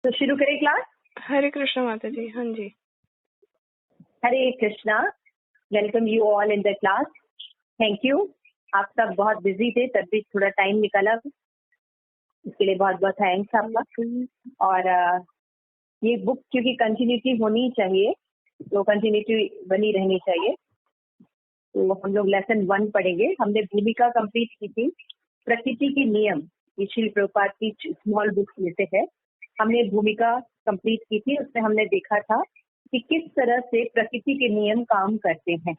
तो शुरू करें क्लास। हरे कृष्णा माता जी। हाँ जी, Hare Krishna. Welcome you all in the class. Thank you. आप सब बहुत बिजी थे, तब भी थोड़ा टाइम निकाला, इसके लिए बहुत बहुत थैंक्स आपका। और ये बुक क्योंकि कंटिन्यूटी होनी चाहिए, तो कंटिन्यूटी बनी रहनी चाहिए। तो हम लोग लेसन 1 पढ़ेंगे। हमने भूमिका कंप्लीट की थी, प्रकृति के नियम, ये श्री प्रभुपाद की स्मॉल बुक्स में से है। हमने भूमिका कंप्लीट की थी, उसमें हमने देखा था कि किस तरह से प्रकृति के नियम काम करते हैं,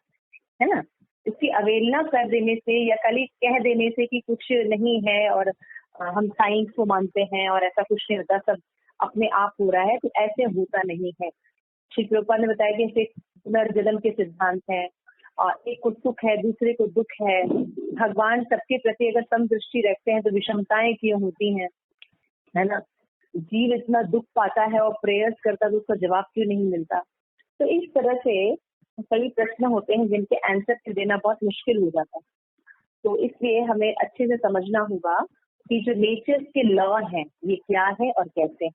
है ना। इसकी अवहेलना कर देने से या खाली कह देने से कि कुछ नहीं है और हम साइंस को मानते हैं और ऐसा कुछ नहीं होता, सब अपने आप हो रहा है, तो ऐसे होता नहीं है। श्री प्रभुपाद ने बताया कि ऐसे पुनर्जन्म के सिद्धांत हैं और एक को सुख है, दूसरे को दुख है। भगवान सबके प्रति अगर समदृष्टि रखते हैं तो विषमताएं क्यों होती हैं, है ना। जीव इतना दुख पाता है और प्रेयर्स करता है तो उसका जवाब क्यों नहीं मिलता। तो इस तरह से कई प्रश्न होते हैं जिनके आंसर देना बहुत मुश्किल हो जाता है। तो इसलिए हमें अच्छे से समझना होगा कि जो नेचर के लॉ हैं ये क्या है और कैसे।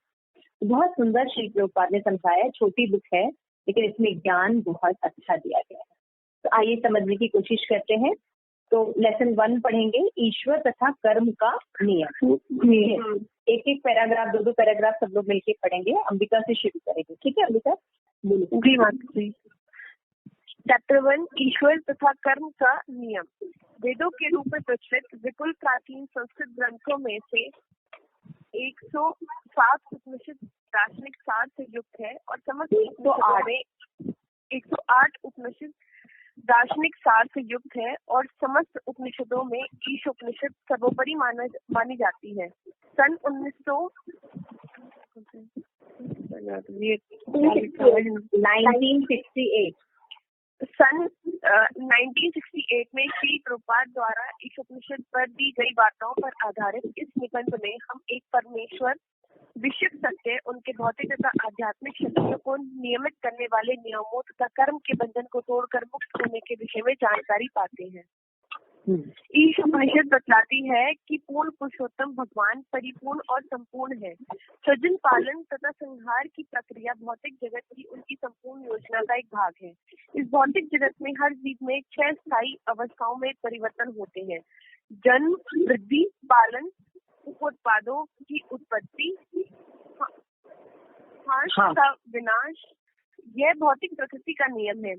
बहुत सुंदर श्री प्रभुपाद ने समझाया, छोटी बुक है लेकिन इसमें ज्ञान बहुत अच्छा दिया गया है। तो आइए समझने की कोशिश करते हैं। तो लेसन 1 पढ़ेंगे, ईश्वर तथा कर्म का नियम। एक एक पैराग्राफ, 2 पैराग्राफ सब लोग मिलकर पढ़ेंगे। अंबिका से शुरू करेंगे, ठीक है अंबिका? जी माता जी। चैप्टर 1, ईश्वर तथा कर्म का नियम। वेदों के रूप में प्रचलित विपुल प्राचीन संस्कृत ग्रंथों में से 107 उपनिषद दार्शनिक सार से युक्त है और समस्त 108 उपनिषद दार्शनिक सार से युक्त है और समस्त उपनिषदों में ईश उपनिषद सर्वोपरि मानी जाती है। सन 1968 में श्री प्रभुपाद द्वारा ईश उपनिषद पर दी गई बातों पर आधारित इस निबंध में हम एक परमेश्वर, विश्व सत्य, उनके भौतिक तथा आध्यात्मिक शक्तियों को नियमित करने वाले नियमों तथा कर्म के बंधन को तोड़कर मुक्त होने के विषय में जानकारी पाते हैं। ईश उपनिषद बतलाती है कि पूर्ण पुरुषोत्तम भगवान परिपूर्ण और संपूर्ण है। सृजन, पालन तथा संहार की प्रक्रिया भौतिक जगत की उनकी संपूर्ण योजना का एक भाग है। इस भौतिक जगत में हर जीव में 6 स्थायी अवस्थाओं में परिवर्तन होते हैं: जन्म, वृद्धि, पालन, उत्पादों की उत्पत्ति, का विनाश। यह भौतिक प्रकृति का नियम है।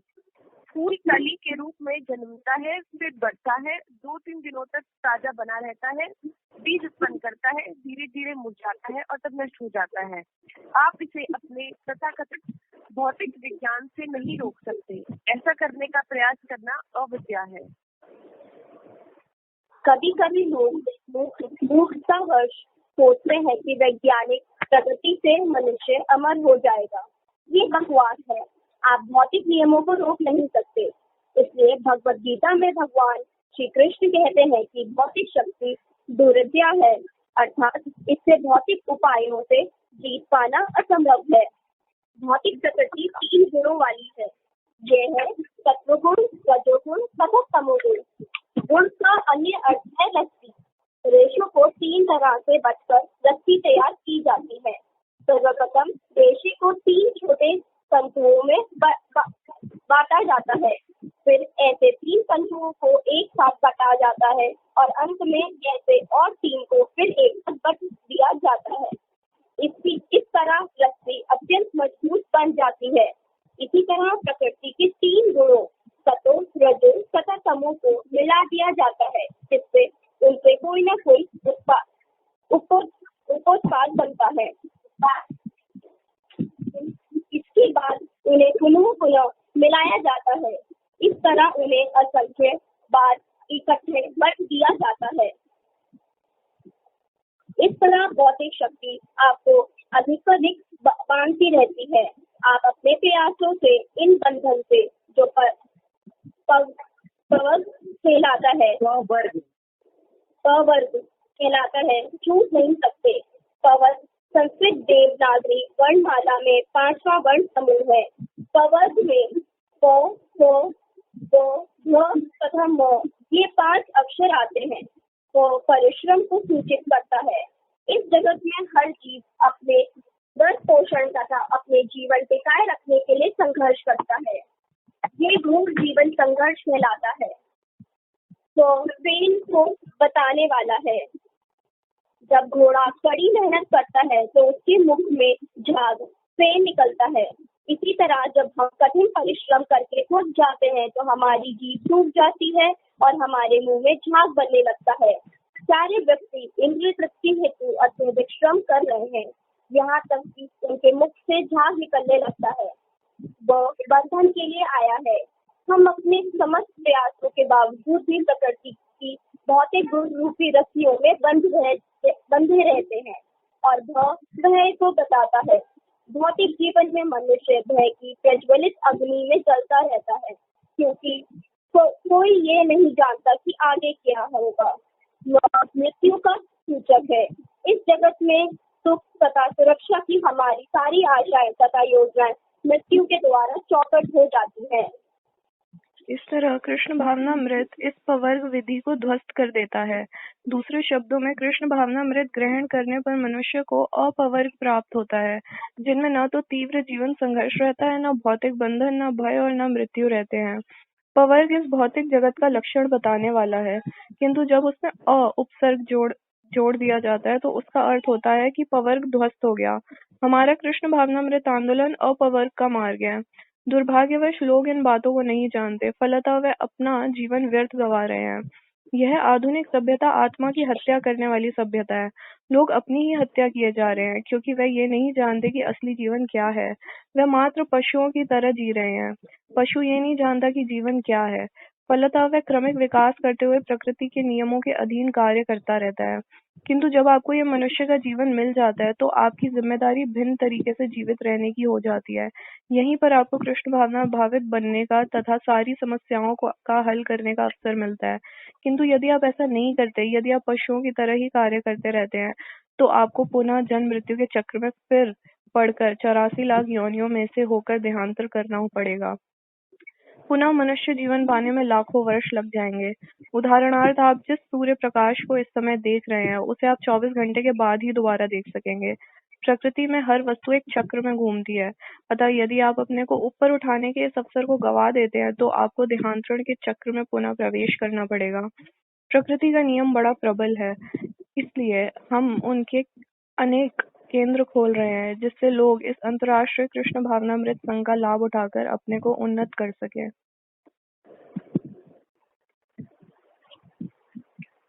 फूल कली के रूप में जन्मता है, फिर बढ़ता है, 2-3 दिनों तक ताजा बना रहता है, बीज उत्पन्न करता है, धीरे धीरे मुरझाता है और तब नष्ट हो जाता है। आप इसे अपने तथाकथित भौतिक विज्ञान से नहीं रोक सकते। ऐसा करने का प्रयास करना अविद्या है। कभी कभी लोग मूर्खतावश सोचते हैं कि वैज्ञानिक प्रगति से मनुष्य अमर हो जाएगा। ये बकवास है। आप भौतिक नियमों को रोक नहीं सकते। इसलिए भगवद गीता में भगवान श्री कृष्ण कहते हैं कि भौतिक शक्ति दुर्विद्या है, अर्थात इससे भौतिक उपायों से जीत पाना असंभव है। भौतिक प्रकृति 3 गुणों वाली है। ये है सत्वगुण, रजोगुण तथा तमोगुण। गुण का अन्य अर्थ है रस्सी। रेशों को 3 तरह से बचकर रस्सी तैयार की जाती है। सर्वप्रथम रेशे को 3 छोटे तंतुओं में बांटा जाता है, फिर ऐसे 3 तंतुओं को एक साथ बांटा जाता है और अंत में ऐसे और 3 को फिर एक साथ बांट दिया जाता है। इस तरह रस्सी अत्यंत मजबूत बन जाती है। इसी तरह प्रकृति के 3 गुणों सतो, रजो तथा तमो को मिला दिया जाता है, जिससे उनसे कोई न कोई उत्पाद बनता है। इसके बाद उन्हें पुनः मिलाया जाता है। इस तरह उन्हें असंख्य बार इकट्ठे बांट दिया जाता है। इस तरह भौतिक शक्ति आपको अधिक बांधती रहती है। आप अपने प्रयासों से इन बंधन से जो पवर्ग कहलाता है छूट नहीं सकते। पवर्ग संस्कृत देवनागरी वर्णमाला में 5वां वर्ण समूह है। पवर्ग में प, फ, ब, भ तथा म ये 5 अक्षर आते हैं। वो परिश्रम को सूचित करता है। इस जगत में हर चीज अपने 10 पोषण तथा अपने जीवन टिकाए रखने के लिए संघर्ष करता है। ये घोर जीवन संघर्ष कहलाता है। तो फेन को बताने वाला है। जब घोड़ा कड़ी मेहनत करता है तो उसके मुख में झाग फेन निकलता है। इसी तरह जब हम कठिन परिश्रम करके थक जाते हैं तो हमारी जीभ सूख जाती है और हमारे मुंह में झाग बनने लगता है। सारे व्यक्ति इंद्रिय तृप्ति हेतु अत्यधिक श्रम कर रहे हैं, यहाँ तक कि उनके मुख से झाग निकलने लगता है। वह बंधन के लिए आया है। हम अपने समस्त प्रयासों के बावजूद भी प्रकृति की भौतिक गुण रूपी रस्सियों में बंधे रहते हैं और भय को बताता है। भौतिक जीवन में मनुष्य भय की प्रज्वलित अग्नि में जलता रहता है, क्योंकि कोई ये नहीं जानता कि आगे क्या होगा। वह मृत्यु का सूचक है। इस जगत में सुख तथा सुरक्षा की हमारी सारी आशाएं तथा योजनाएं मृत्यु के द्वारा चौपट हो जाती हैं। इस तरह कृष्ण भावनामृत इस पवर्ग विधि को ध्वस्त कर देता है। दूसरे शब्दों में कृष्ण भावनामृत ग्रहण करने पर मनुष्य को अपवर्ग प्राप्त होता है, जिनमें न तो तीव्र जीवन संघर्ष रहता है, न भौतिक बंधन, न भय और न मृत्यु रहते हैं। पवर्ग इस भौतिक जगत का लक्षण बताने वाला है, किंतु जब उसमें उपसर्ग जोड़ दिया जाता है तो उसका अर्थ होता है कि पवर्ग ध्वस्त हो गया। हमारा कृष्ण भावनामृत आंदोलन अपवर्ग का मार्ग है। दुर्भाग्यवश लोग इन बातों को नहीं जानते, फलतः वे अपना जीवन व्यर्थ गंवा रहे हैं। यह आधुनिक सभ्यता आत्मा की हत्या करने वाली सभ्यता है। लोग अपनी ही हत्या किए जा रहे हैं, क्योंकि वे ये नहीं जानते कि असली जीवन क्या है। वे मात्र पशुओं की तरह जी रहे हैं। पशु ये नहीं जानता कि जीवन क्या है। फलतः वह क्रमिक विकास करते हुए प्रकृति के नियमों के अधीन कार्य करता रहता है। किंतु जब आपको ये मनुष्य का जीवन मिल जाता है तो आपकी जिम्मेदारी भिन्न तरीके से जीवित रहने की हो जाती है। यहीं पर आपको कृष्ण भावना भावित बनने का तथा सारी समस्याओं का हल करने का अवसर मिलता है। किंतु यदि आप ऐसा नहीं करते, यदि आप पशुओं की तरह ही कार्य करते रहते हैं, तो आपको पुनः जन्म मृत्यु के चक्र में फिर पड़कर 84 लाख योनियों में से होकर देहांतर करना पड़ेगा। पुनः मनुष्य जीवन पाने में लाखों वर्ष लग जाएंगे। उदाहरणार्थ, आप जिस सूर्य प्रकाश को इस समय देख रहे हैं, उसे आप 24 घंटे के बाद ही दोबारा देख सकेंगे। प्रकृति में हर वस्तु एक चक्र में घूमती है, अतः यदि आप अपने को ऊपर उठाने के इस अवसर को गवा देते हैं तो आपको देहांतरण के चक्र में पुनः प्रवेश करना पड़ेगा। प्रकृति का नियम बड़ा प्रबल है, इसलिए हम उनके अनेक केंद्र खोल रहे हैं, जिससे लोग इस अंतर्राष्ट्रीय कृष्ण भावनामृत संघ का लाभ उठाकर अपने को उन्नत कर सके।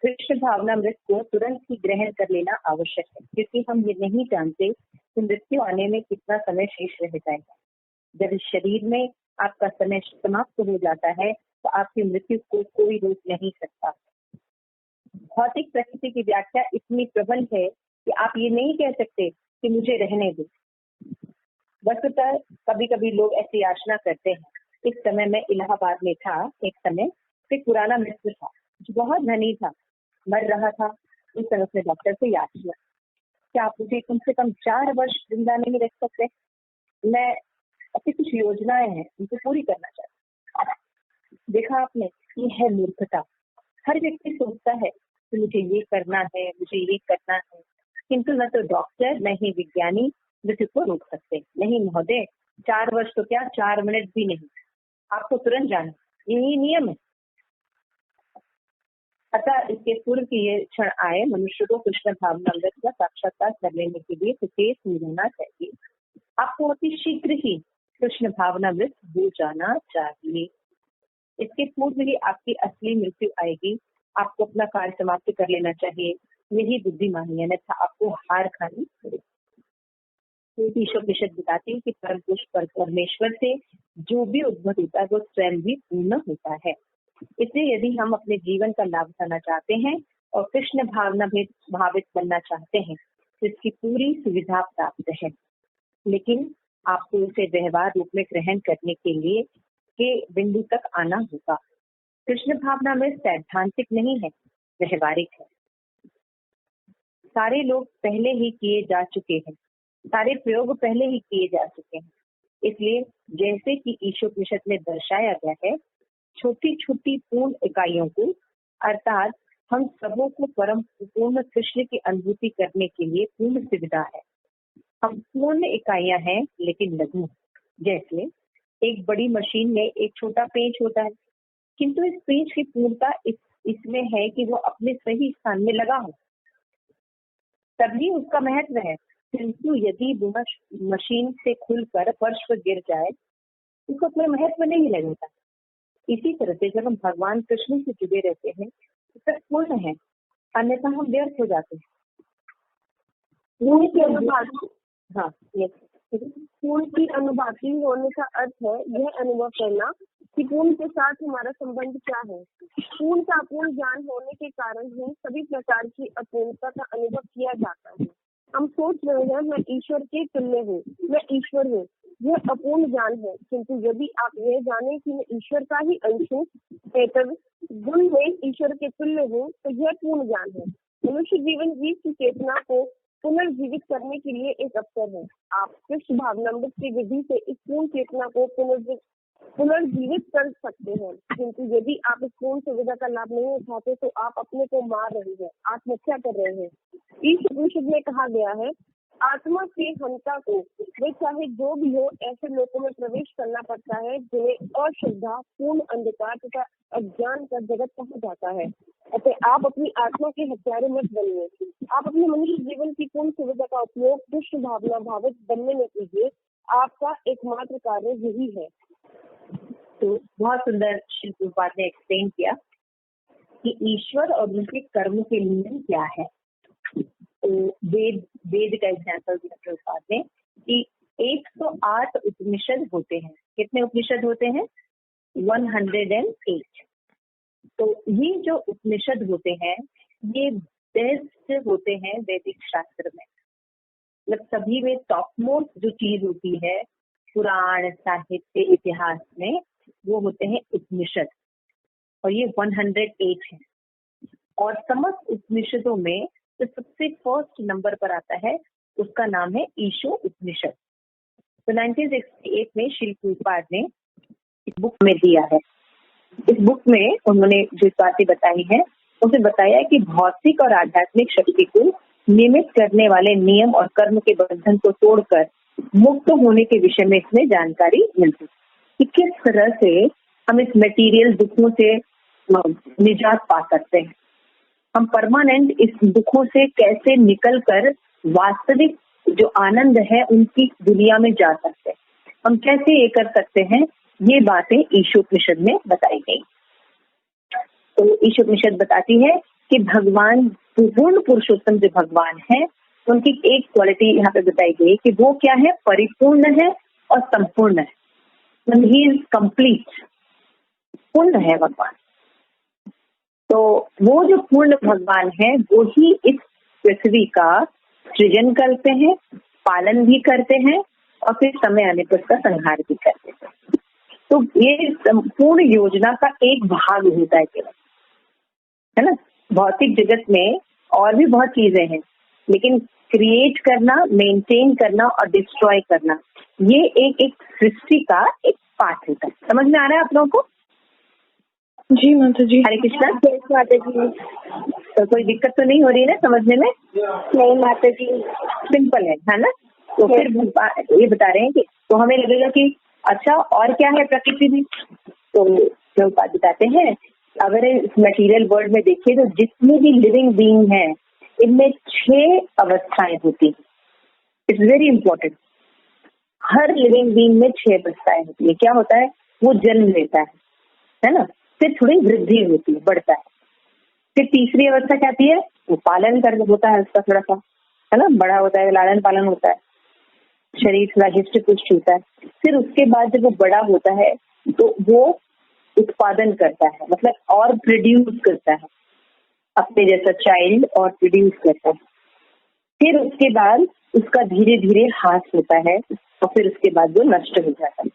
कृष्ण भावनामृत को तुरंत ही ग्रहण कर लेना आवश्यक है, क्योंकि हम ये नहीं जानते कि मृत्यु आने में कितना समय शेष रह जाएगा। जब इस शरीर में आपका समय समाप्त हो जाता है तो आपकी मृत्यु को कोई रोक नहीं सकता। भौतिक प्रकृति की व्याख्या इतनी प्रबल है कि आप ये नहीं कह सकते कि मुझे रहने दो। वस्तुतः कभी कभी लोग ऐसी याचना करते हैं। इस समय मैं इलाहाबाद में था। एक समय एक पुराना मित्र था जो बहुत धनी था, मर रहा था। उस समय उसने डॉक्टर से याचना, क्या आप मुझे कम से कम 4 वर्ष जिंदा नहीं रख सकते? मैं ऐसी कुछ योजनाएं हैं उनको पूरी करना चाहता हूँ। देखा आपने, ये है मूर्खता। हर व्यक्ति सोचता है कि मुझे ये करना है, मुझे ये करना है, किंतु न तो डॉक्टर न ही विज्ञानी मृत्यु को रोक सकते। नहीं महोदय, 4 वर्ष तो क्या, 4 मिनट भी नहीं, आपको तुरंत जाना, यही नियम है। अतः इसके पूर्व की ये क्षण आए, मनुष्य को कृष्ण भावनामृत का साक्षात्कार कर लेने के लिए सुकेश हो जाना चाहिए। आपको अति शीघ्र ही कृष्ण भावनामृत हो जाना चाहिए। इसके पूर्व ही आपकी असली मृत्यु आएगी। आपको अपना कार्य समाप्त कर लेना चाहिए, यही बुद्धिमानी है, अन्यथा आपको हार खानी पड़ेगी। ईश्वरोपनिषद बताती है कि परम पुरुष परमेश्वर से जो भी उद्भव होता है वो स्वयं भी पूर्ण होता है। इसलिए यदि हम अपने जीवन का लाभ उठाना चाहते हैं और कृष्ण भावना भावित बनना चाहते हैं तो इसकी पूरी सुविधा प्राप्त है, लेकिन आपको इसे व्यवहार रूप में ग्रहण करने के लिए के बिंदु तक आना होगा। कृष्ण भावना में सैद्धांतिक नहीं है, व्यवहारिक है। सारे लोग पहले ही किए जा चुके हैं, सारे प्रयोग पहले ही किए जा चुके हैं। इसलिए जैसे कि ईशोपनिषद में दर्शाया गया है, छोटी छोटी पूर्ण इकाइयों को, अर्थात हम सबों को परम पूर्ण कृष्ण की अनुभूति करने के लिए पूर्ण सुविधा है। हम पूर्ण इकाइयां हैं लेकिन लघु। जैसे एक बड़ी मशीन में एक छोटा पेंच होता है, किंतु इस पेंच की पूर्णता इसमें है कि वो अपने सही स्थान में लगा हो, तभी उसका महत्व है। किंतु यदि वह मशीन से खुलकर फर्श पर गिर जाए, उसको अपना महत्व नहीं लगेगा। इसी तरह से जब हम भगवान कृष्ण से जुड़े रहते हैं तो सब पूर्ण है, अन्यथा हम व्यर्थ हो जाते हैं। हाँ, पूर्ण की अनुभागी होने का अर्थ है यह अनुभव करना कि पूर्ण के साथ हमारा संबंध क्या है। पूर्ण का अपूर्ण ज्ञान होने के कारण ही सभी प्रकार की अपूर्णता का अनुभव किया जाता है। हम सोच रहे हैं मैं ईश्वर के तुल्य हूँ, मैं ईश्वर हूँ, यह अपूर्ण ज्ञान है। किंतु यदि आप यह जाने कि मैं ईश्वर का ही अंश हूँ, गुण में ईश्वर के तुल्य हूँ, तो यह पूर्ण ज्ञान है। मनुष्य जीवन जीव की चेतना को पुनर्जीवित करने के लिए एक अवसर है। आप कृष्ण भावनामृत की विधि से इस पूर्ण चेतना को पुनर्जीवित कर सकते हैं। किंतु यदि आप इस पूर्ण सुविधा का लाभ नहीं उठाते तो आप अपने को मार रहे हैं, आत्महत्या कर रहे हैं। इस उपनिषद में कहा गया है, आत्मा के हंता को वे चाहे जो भी हो ऐसे लोगों में प्रवेश करना पड़ता है जिन्हें अश्रद्धा, पूर्ण अंधकार तथा अज्ञान का जगत कहा जाता है। अतः आप अपनी आत्मा के हत्यारे मत बनिए। आप अपने मनुष्य जीवन की पूर्ण सुविधा का उपयोग कृष्ण भावना भावित बनने में कीजिए। आपका एकमात्र कार्य यही है। तो बहुत सुंदर श्री प्रभुपाद ने एक्सप्लेन किया कि ईश्वर और उनके कर्म के नियम क्या है। तो वेद का एग्जाम्पल दिया प्रभुपाद ने कि 108 उपनिषद होते हैं। कितने उपनिषद होते हैं? 108। तो ये जो उपनिषद होते हैं ये बेस्ट होते हैं वैदिक शास्त्र में। मतलब सभी में टॉप मोस्ट जो चीज होती है पुराण, साहित्य, इतिहास में, वो होते हैं उपनिषद। और ये 108 है। और समस्त उपनिषदों में जो सबसे फर्स्ट नंबर पर आता है उसका नाम है ईशो उपनिषद। तो 1968 में श्री प्रभुपाद ने इस बुक में दिया है। इस बुक में उन्होंने जो बातें बताई है उसे बताया कि भौतिक और आध्यात्मिक शक्ति को नियमित करने वाले नियम और कर्म के बंधन को तोड़कर मुक्त होने के विषय में इसमें जानकारी मिलती कि किस तरह से हम इस मटेरियल दुखों से निजात पा सकते हैं। हम परमानेंट इस दुखों से कैसे निकलकर वास्तविक जो आनंद है उनकी दुनिया में जा सकते हैं, हम कैसे ये कर सकते हैं, ये बातें ईशोपनिषद में बताई गई। तो ईशोपनिषद बताती है कि भगवान पूर्ण पुरुषोत्तम जो भगवान है उनकी एक क्वालिटी यहाँ पे बताई गई कि वो क्या है, परिपूर्ण है और संपूर्ण है। ही इज कंप्लीट, पूर्ण है भगवान। तो वो जो पूर्ण भगवान है वो ही इस पृथ्वी का सृजन करते हैं, पालन भी करते हैं और फिर समय आने पर उसका संहार भी करते हैं। तो ये संपूर्ण योजना का एक भाग होता है केवल, है ना। भौतिक जगत में और भी बहुत चीजें हैं, लेकिन क्रिएट करना, मेंटेन करना और डिस्ट्रॉय करना, ये एक सृष्टि का एक पार्ट होता है। समझ में आ रहा है आप लोगों को? जी माता जी। हरे कृष्णा। माता जी, तो कोई दिक्कत तो नहीं हो रही है ना समझने में? नहीं माता जी, सिंपल है ना। तो फिर ये बता रहे हैं कि तो हमें लगेगा कि अच्छा और क्या है प्रकृति में। तो जो बात बताते हैं, अगर इस मटेरियल वर्ल्ड में देखिए तो जितनी भी लिविंग बीइंग है इनमें 6 अवस्थाएं होती हैं। It's very important. Her living being में 6 अवस्थाएं होती है। क्या होता है? वो जन्म लेता है ना, फिर थोड़ी वृद्धि होती है, बढ़ता है। फिर तीसरी अवस्था क्या आती है? वो पालन कर होता है उसका, थोड़ा सा, है ना, बड़ा होता है, लालन पालन होता है, शरीर थोड़ा हिस्ट पुष्ट होता है। फिर उसके बाद जब वो बड़ा होता है तो वो उत्पादन करता है, मतलब और प्रोड्यूस करता है, अपने जैसा चाइल्ड और प्रोड्यूस करता है। फिर उसके बाद उसका धीरे धीरे ह्रास होता है और फिर उसके बाद वो नष्ट हो जाता है।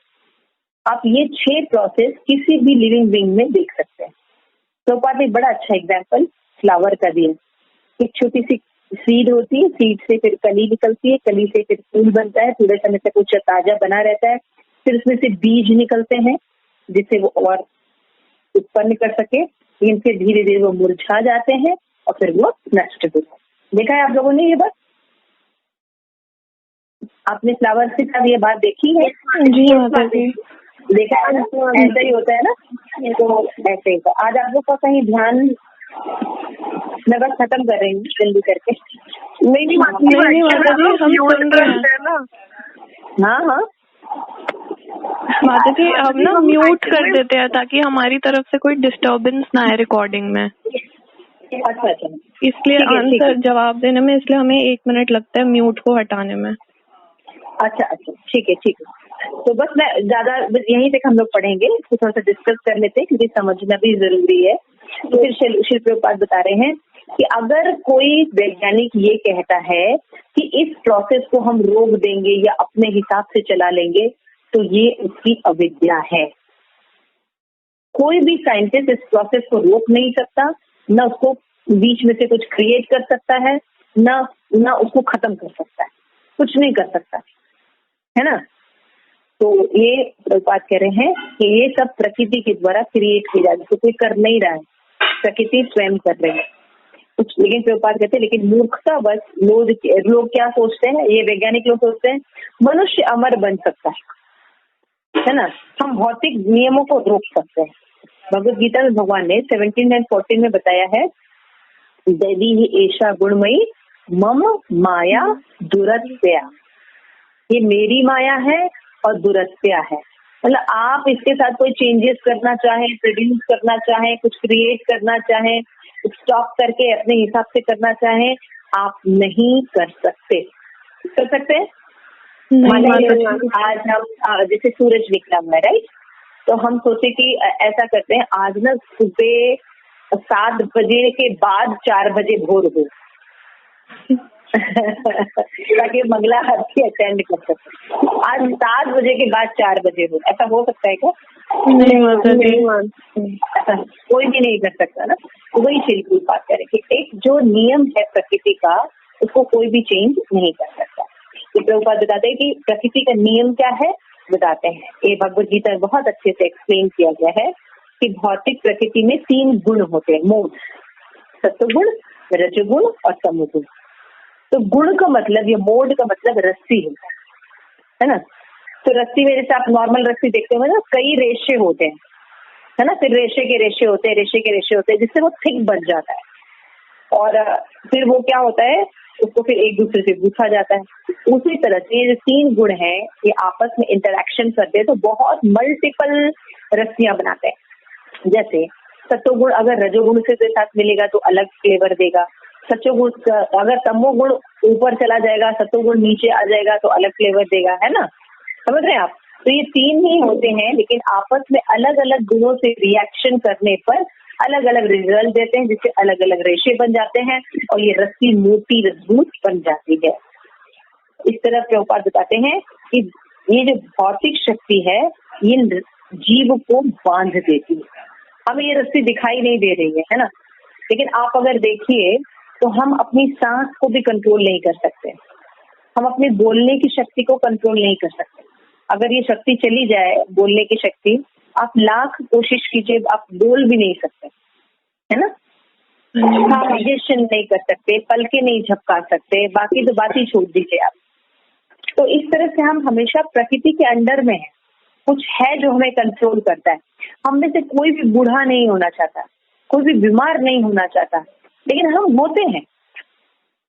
आप ये 6 प्रोसेस किसी भी लिविंग बीइंग में देख सकते हैं। तो पापा एक बड़ा अच्छा एग्जाम्पल फ्लावर का दिया। एक छोटी सी सीड होती है, सीड से फिर कली निकलती है, कली से फिर फूल बनता है, थोड़े समय तक कुछ ताजा बना रहता है, फिर उसमें से बीज निकलते हैं जिससे वो और उत्पन्न कर सके, लेकिन फिर धीरे धीरे वो मुरझा जाते हैं और फिर वो नष्ट हो जाते हैं। देखा है आप लोगों ने ये बात? आपने फ्लावर्स के साथ ये बात देखी है? जी माता जी। देखा है ना, ऐसा ही होता है ना। तो ऐसे ही तो आज आप लोग का कहीं ध्यान, मैं बस खत्म कर रही हूँ जल्दी करके। नहीं माता जी, हम सुन रहे हैं ना। हाँ हाँ माता जी, अब ना म्यूट कर देते हैं ताकि हमारी तरफ से कोई डिस्टरबेंस ना आए रिकॉर्डिंग में। अच्छा, इसलिए आंसर जवाब देने में इसलिए हमें 1 मिनट लगता है म्यूट को हटाने में। अच्छा, ठीक है। तो बस मैं ज्यादा यहीं तक हम लोग पढ़ेंगे, तो थोड़ा सा डिस्कस कर लेते हैं क्योंकि समझना भी जरूरी है। तो फिर शिल प्रभुपाद बता रहे हैं कि अगर कोई वैज्ञानिक ये कहता है कि इस प्रोसेस को हम रोक देंगे या अपने हिसाब से चला लेंगे, तो ये उसकी अविद्या है। कोई भी साइंटिस्ट इस प्रोसेस को रोक नहीं सकता, न उसको बीच में से कुछ क्रिएट कर सकता है, न उसको खत्म कर सकता है, कुछ नहीं कर सकता है ना। तो ये प्रभुपाद कह रहे हैं कि ये सब प्रकृति के द्वारा क्रिएट किया जा रहा है, तो कोई कर नहीं रहा है, प्रकृति स्वयं कर रही है कुछ। लेकिन प्रभुपाद कहते हैं लेकिन मूर्खता बस लोग क्या सोचते हैं, ये वैज्ञानिक लोग सोचते हैं मनुष्य अमर बन सकता है ना, हम भौतिक नियमों को रोक सकते हैं। भगवत गीता में भगवान ने 17 और 14 में बताया है, देवी ही ऐशा गुणमयी मम माया दुरत्या, ये मेरी माया है और दुरत्या है। मतलब आप इसके साथ कोई चेंजेस करना चाहें, प्रोड्यूस करना चाहें, कुछ क्रिएट करना चाहें, स्टॉप करके अपने हिसाब से करना चाहें, आप नहीं कर सकते। कर सकते हैं? आज हम जैसे सूरज निकला हुआ है, राइट, तो हम सोचे कि ऐसा करते हैं आज ना सुबह 7 बजे के बाद 4 बजे भोर हो ताकि मंगला आरती अटेंड कर सके। आज 7 बजे के बाद 4 बजे हो, ऐसा हो सकता है क्या? नहीं, कोई भी नहीं कर सकता ना। तो वही शिल की बात करें कि एक जो नियम है प्रकृति का, उसको कोई भी चेंज नहीं कर सकता। तो प्रभुपाद बताते हैं कि प्रकृति का नियम क्या है, बताते हैं। ये भगवद गीता में बहुत अच्छे से एक्सप्लेन किया गया है कि भौतिक प्रकृति में 3 गुण होते हैं, मोड, सत्वगुण, रजोगुण और तमोगुण। तो गुण का मतलब, ये मोड का मतलब रस्सी है ना। तो रस्सी में जैसे आप नॉर्मल रस्सी देखते हो ना, कई रेशे होते हैं, है ना, फिर रेशे के रेशे होते हैं, जिससे वो थिक बन जाता है और फिर वो क्या होता है, उसको फिर एक दूसरे से गूंथा जाता है। उसी तरह से ये जो 3 गुण हैं, ये आपस में इंटरेक्शन करते हैं तो बहुत मल्टीपल रस्सियां बनाते हैं। जैसे सत्वगुण अगर रजोगुण से साथ मिलेगा तो अलग फ्लेवर देगा, सत्वगुण अगर तमोगुण ऊपर चला जाएगा, सत्वगुण नीचे आ जाएगा तो अलग फ्लेवर देगा, है ना, समझ रहे हैं आप। तो ये 3 ही होते हैं, लेकिन आपस में अलग अलग गुणों से रिएक्शन करने पर अलग अलग रिजल्ट देते हैं, जिससे अलग अलग रेशे बन जाते हैं और ये रस्सी मोटी मजबूत बन जाती है। इस तरह प्रभुपाद बताते हैं कि ये जो भौतिक शक्ति है, ये जीव को बांध देती है। हमें ये रस्सी दिखाई नहीं दे रही है ना, लेकिन आप अगर देखिए तो हम अपनी सांस को भी कंट्रोल नहीं कर सकते, हम अपने बोलने की शक्ति को कंट्रोल नहीं कर सकते। अगर ये शक्ति चली जाए, बोलने की शक्ति, आप लाख कोशिश कीजिए, आप बोल भी नहीं सकते, है ना। डाइजेशन नहीं कर सकते, पलके नहीं झपका सकते, बाकी तो बात ही छोड़ दीजिए आप। तो इस तरह से हम हमेशा प्रकृति के अंडर में है, कुछ है जो हमें कंट्रोल करता है। हम में से कोई भी बूढ़ा नहीं होना चाहता, कोई भी बीमार नहीं होना चाहता, लेकिन हम होते हैं,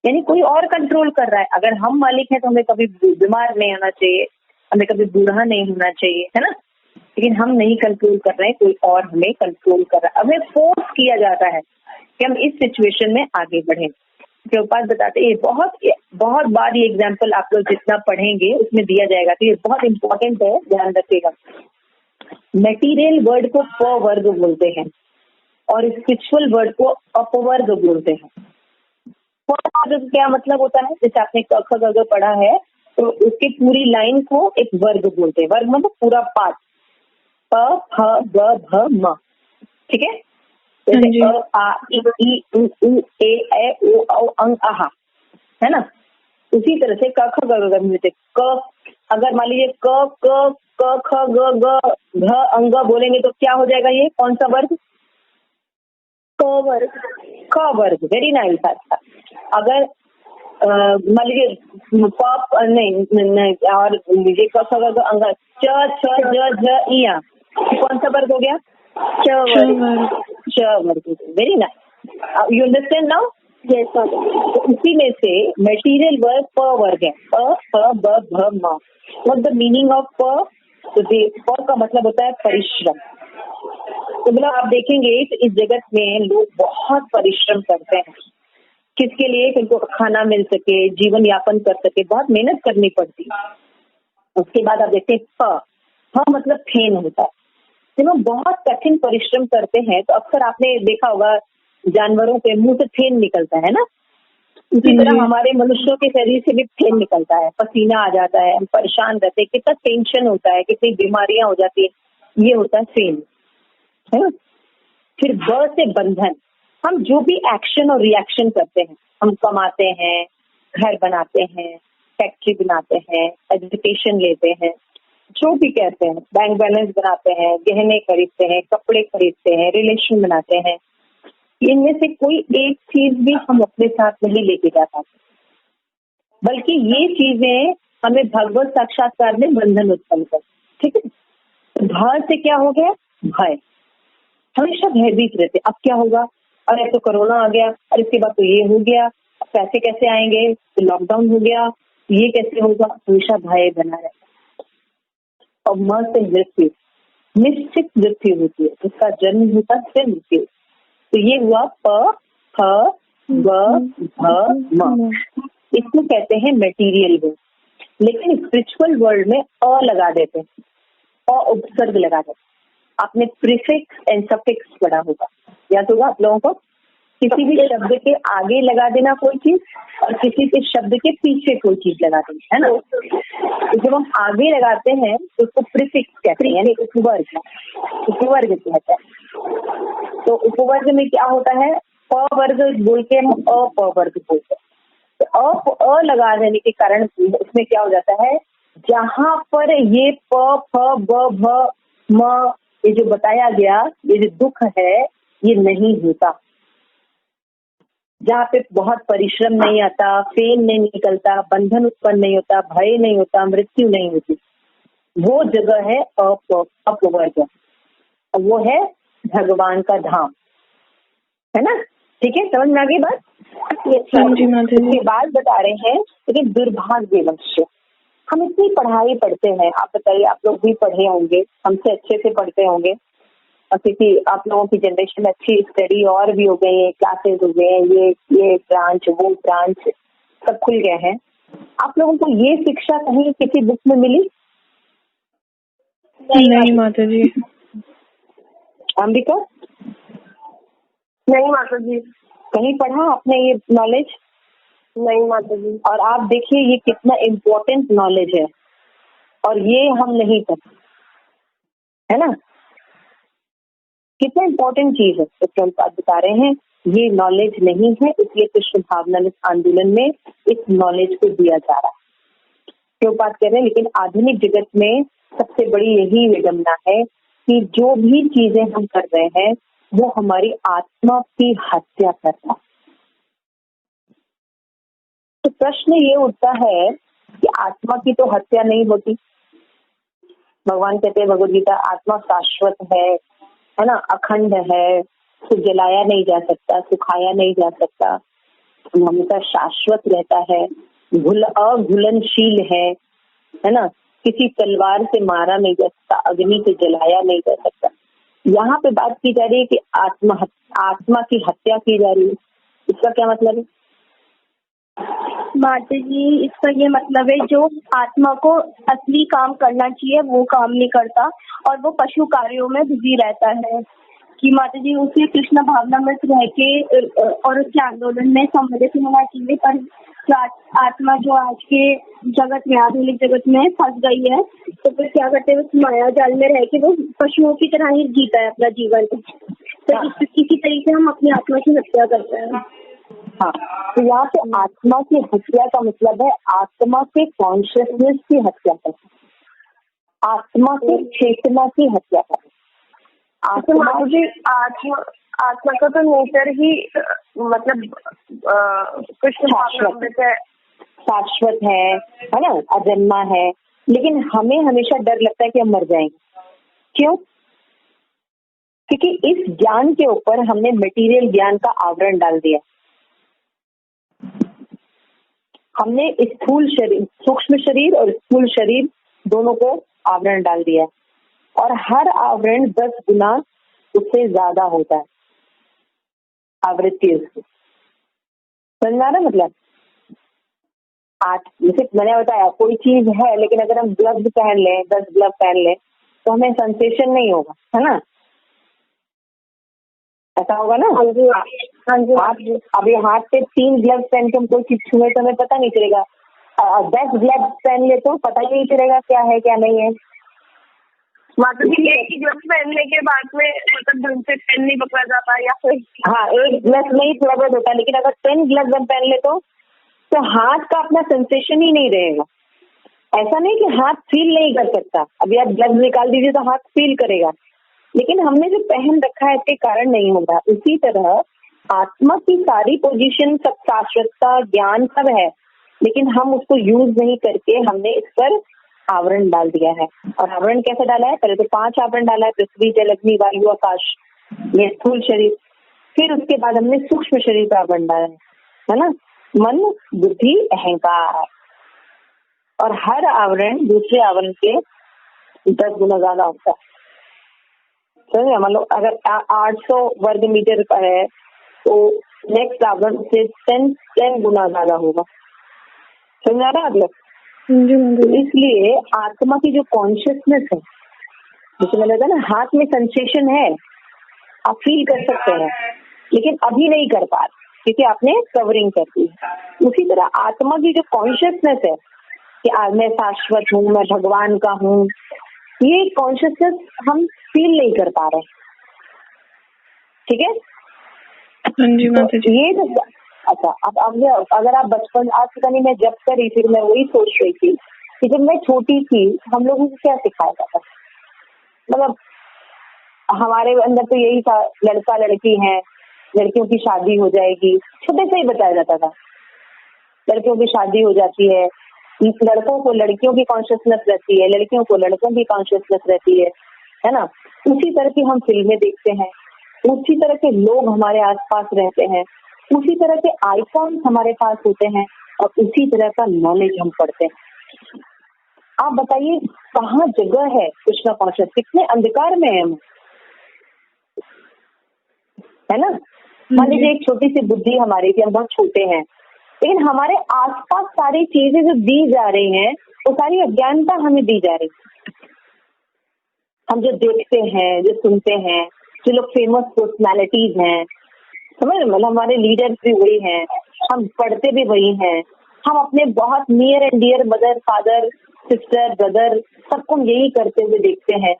यानी कोई और कंट्रोल कर रहा है। अगर हम मालिक हैं तो हमें कभी बीमार नहीं होना चाहिए, हमें कभी बूढ़ा नहीं होना चाहिए, है ना, लेकिन हम नहीं कंट्रोल कर रहे हैं, कोई और हमें कंट्रोल कर रहा है। हमें फोर्स किया जाता है कि हम इस सिचुएशन में आगे बढ़ें। प्रभुपाद बताते हैं, बहुत बार ये एग्जाम्पल आप लोग जितना पढ़ेंगे उसमें दिया जाएगा, तो ये बहुत इंपॉर्टेंट है, ध्यान रखिएगा। मटेरियल वर्ड को पवर्ग बोलते हैं और स्पिरिचुअल वर्ड को अपवर्ग बोलते हैं। पवर्ग क्या मतलब होता है, जैसे आपने क ख ग घ पढ़ा है तो उसकी पूरी लाइन को एक वर्ग बोलते हैं। वर्ग मतलब पूरा पार्ट, प फ ग भ म, ठीक है। जैसे अ आ इ उ ए ए ओ औ अंग आहा, है ना। उसी तरह से क ख ग घ मिलते। क अगर मान लीजिए क क क ख ग घ घ अंग बोलेंगे तो क्या हो जाएगा, ये कौन सा वर्ग? क वर्ग। क वर्ग, वेरी नाइस। अगर मान लीजिए पॉप नहीं और ये कौन सा वर्ग अंग च छ ज झ इया कौन सा वर्ग हो गया? च वर्ग। Very nice, you understand now? Yes sir. तो उसी में से मटेरियल वर्ग प वर्ग है, प फ ब भ म। व्हाट द मीनिंग ऑफ प? तो प का मतलब होता है परिश्रम। तो मतलब आप देखेंगे इस जगत में लोग बहुत परिश्रम करते हैं, किसके लिए? कि उनको खाना मिल सके, जीवन यापन कर सके, बहुत मेहनत करनी पड़ती है। उसके बाद आप देखते हैं प मतलब फेन होता है। जब हम बहुत कठिन परिश्रम करते हैं तो अक्सर आपने देखा होगा जानवरों के मुंह से फेन निकलता है ना, उसी तरह हमारे मनुष्यों के शरीर से भी फेन निकलता है, पसीना आ जाता है, हम परेशान रहते हैं, कितना टेंशन होता है, कितनी बीमारियां हो जाती है, ये होता है फेन, है ना। फिर ब से बंधन, हम जो भी एक्शन और रिएक्शन करते हैं, हम कमाते हैं, घर बनाते हैं, फैक्ट्री बनाते हैं, एजुकेशन लेते हैं, जो भी कहते हैं, बैंक बैलेंस बनाते हैं, गहने खरीदते हैं, कपड़े खरीदते हैं, रिलेशन बनाते हैं, इनमें से कोई एक चीज भी हम अपने साथ नहीं लेके जा पाते, बल्कि ये चीजें हमें भगवत साक्षात्कार में बंधन उत्पन्न कर। ठीक है, भय से क्या हो गया? भय, हमेशा भयभीत रहते, अब क्या होगा, अरे तो कोरोना आ गया, अरे इसके बाद तो ये हो गया, पैसे कैसे आएंगे, तो लॉकडाउन हो गया, ये कैसे होगा, हमेशा भय बना रहता। और म से मृत्यु, निश्चित मृत्यु होती है, उसका जन्म होता है मृत्यु। तो ये हुआ प फ ब भ म, इसको कहते हैं मटेरियल वर्ल्ड। लेकिन स्पिरिचुअल वर्ल्ड में अ लगा देते हैं, अ उपसर्ग लगा देते हैं। आपने प्रीफिक्स एंड सफिक्स पढ़ा होगा, याद होगा आप लोगों को? किसी भी शब्द के आगे लगा देना कोई चीज और किसी के शब्द के पीछे कोई चीज लगा देना, है ना। तो जब हम आगे लगाते हैं तो उसको प्रीफिक्स कहते हैं, यानी उपवर्ग, उपवर्ग कहते हैं। तो उपवर्ग में क्या होता है? प वर्ग बोल के हम अप वर्ग बोलते हैं। तो अ लगा देने के कारण उसमें क्या हो जाता है, जहां पर ये प फ ब भ म ये जो बताया गया, ये जो दुख है ये नहीं होता, जहाँ पे बहुत परिश्रम नहीं आता, फेन नहीं निकलता, बंधन उत्पन्न नहीं होता, भय नहीं होता, मृत्यु नहीं होती, वो जगह है अपवर्ग, वो है भगवान का धाम, है ना। ठीक है, समझ में आ गई बात? इसके बाद बता रहे हैं कि दुर्भाग्यवश हम इतनी पढ़ाई पढ़ते हैं, आप बताइए, आप लोग भी पढ़े होंगे, हमसे अच्छे से पढ़ते होंगे, और क्योंकि आप लोगों की जनरेशन में अच्छी स्टडी और भी हो गई है, क्लासेस हो गए हैं, ये ब्रांच वो ब्रांच सब खुल गए हैं। आप लोगों को ये शिक्षा कहीं किसी बुक में मिली? नहीं माता जी। अंबिका? नहीं माता जी। कहीं पढ़ा आपने ये नॉलेज? नहीं माता जी। और आप देखिए ये कितना इम्पोर्टेंट नॉलेज है, और ये हम नहीं पढ़ते, है ना। कितना इम्पोर्टेंट चीज है, तो प्रभुपाद बता रहे हैं ये नॉलेज नहीं है, इसलिए कृष्ण भावना आंदोलन में इस नॉलेज को दिया जा रहा है। प्रभुपाद कह रहे हैं लेकिन आधुनिक जगत में सबसे बड़ी यही विडंबना है कि जो भी चीजें हम कर रहे हैं वो हमारी आत्मा की हत्या कर रहा है। तो प्रश्न ये उठता है कि आत्मा की तो हत्या नहीं होती। भगवान कहते हैं भगवद गीता, आत्मा शाश्वत है ना, अखंड है, तो जलाया नहीं जा सकता, सुखाया नहीं जा सकता, हमेशा शाश्वत रहता है, अघुलनशील है ना, किसी तलवार से मारा नहीं जा सकता, अग्नि से जलाया नहीं जा सकता। यहाँ पे बात की जा रही है कि आत्मा की हत्या की जा रही है। इसका क्या मतलब है माता जी? इसका ये मतलब है जो आत्मा को असली काम करना चाहिए वो काम नहीं करता और वो पशु कार्यों में बिजी रहता है। कि माता जी उसे कृष्ण भावना में रह के और उसके आंदोलन में सम्मिलित होना चाहिए, पर आत्मा जो आज के जगत में, आधुनिक जगत में फंस गई है, तो फिर क्या करते हैं, उस माया जाल में रह के वो पशुओं की तरह ही जीता है अपना जीवन। तो किसी तरीके हम अपनी आत्मा की हत्या करते हैं। हाँ, तो यहाँ पे आत्मा की हत्या का मतलब है आत्मा के कॉन्शियसनेस की हत्या करना, आत्मा की चेतना की हत्या करना। आत्मा का तो नेचर ही मतलब कृष्ण भावनामृत है, शाश्वत है ना, अजन्मा है। लेकिन हमें हमेशा डर लगता है कि हम मर जाएंगे। क्यों? क्योंकि इस ज्ञान के ऊपर हमने मटेरियल ज्ञान का आवरण डाल दिया। हमने स्थूल शरीर, सूक्ष्म शरीर और स्थूल शरीर दोनों को आवरण डाल दिया, और हर आवरण 10 गुना उससे ज्यादा होता है आवृत्ति उसकी। समझ आ रहा मतलब? जैसे मैंने बताया, कोई चीज है लेकिन अगर हम ग्लव्स पहन लें, 10 ग्लव पहन लें, तो हमें सेंसेशन नहीं होगा, है ना? ऐसा होगा ना? हाँ जी। अभी हाथ पे 3 ग्लव्स पहन के हम कोई चीज छुए तो हमें पता नहीं चलेगा। 10 ग्लव्स पहन ले तो पता ही नहीं चलेगा क्या है क्या नहीं है। मतलब एक ही ग्लव्स पहनने के बाद में मतलब ढंग से पेन नहीं पकड़ा जाता, या फिर हाँ, एक ग्लव्स में ही थोड़ा बहुत होता है, लेकिन अगर 10 ग्लव्स हम पहन ले तो हाथ का अपना सेंसेशन ही नहीं रहेगा। ऐसा नहीं कि हाथ फील नहीं कर सकता, अभी आप ग्लव्स निकाल दीजिए तो हाथ फील करेगा, लेकिन हमने जो पहन रखा है इसके कारण नहीं होगा। उसी तरह आत्मा की सारी पोजीशन, सब शाश्वतता, ज्ञान सब है, लेकिन हम उसको यूज नहीं करके हमने इस पर आवरण डाल दिया है। और आवरण कैसे डाला है? पहले तो 5 आवरण डाला है, पृथ्वी, जल, अग्नि, वायु, आकाश, ये स्थूल शरीर। फिर उसके बाद हमने सूक्ष्म शरीर का आवरण डाला है ना, मन, बुद्धि, अहंकार। और हर आवरण दूसरे आवरण के 10 गुना ज्यादा होता है। समझे? मतलब अगर 800 वर्ग मीटर का है तो नेक्स्ट आवरण से 10 गुना ज्यादा होगा। समझ आ रहा है मतलब? इसलिए आत्मा की जो कॉन्शियसनेस है, जैसे मैंने बताया ना, हाथ में सेंसेशन है, आप फील कर सकते हैं, लेकिन अभी नहीं कर पा रहे क्योंकि आपने कवरिंग कर दी। उसी तरह आत्मा की जो कॉन्शियसनेस है कि आज मैं शाश्वत हूँ, मैं भगवान का हूँ, ये कॉन्शियसनेस हम फील नहीं कर पा रहे। ठीक है? तो ये तो अच्छा, अब अगर आप बचपन, आज पता नहीं मैं जब करी, फिर मैं वही सोच रही थी कि जब मैं छोटी थी हम लोगों को क्या सिखाया जाता था। मतलब हमारे अंदर तो यही था, लड़का लड़की है, लड़कियों की शादी हो जाएगी, छोटे से ही बताया जाता था लड़कियों की शादी हो जाती है, लड़कों को लड़कियों की कॉन्शियसनेस रहती है, लड़कियों को लड़कों की कॉन्शियसनेस रहती है ना। उसी तरह की हम फिल्में देखते हैं, उसी तरह के लोग हमारे आसपास रहते हैं, उसी तरह के आइकॉन्स हमारे पास होते हैं, और उसी तरह का नॉलेज हम पढ़ते हैं। आप बताइए कहाँ जगह है कृष्णा कॉन्शियस? कितने अंधकार में है हम, है ना? मान लीजिए एक छोटी सी बुद्धि हमारी थी, हम बहुत छोटे हैं, लेकिन हमारे आसपास सारी चीजें जो दी जा रही हैं वो सारी अज्ञानता हमें दी जा रही है। हम जो देखते हैं, जो सुनते हैं, जो लोग फेमस पर्सनालिटीज हैं, समझ, मतलब हमारे लीडर्स भी वही हैं, हम पढ़ते भी वही हैं, हम अपने बहुत near and dear mother, father, sister, brother, सबको यही करते हुए देखते हैं।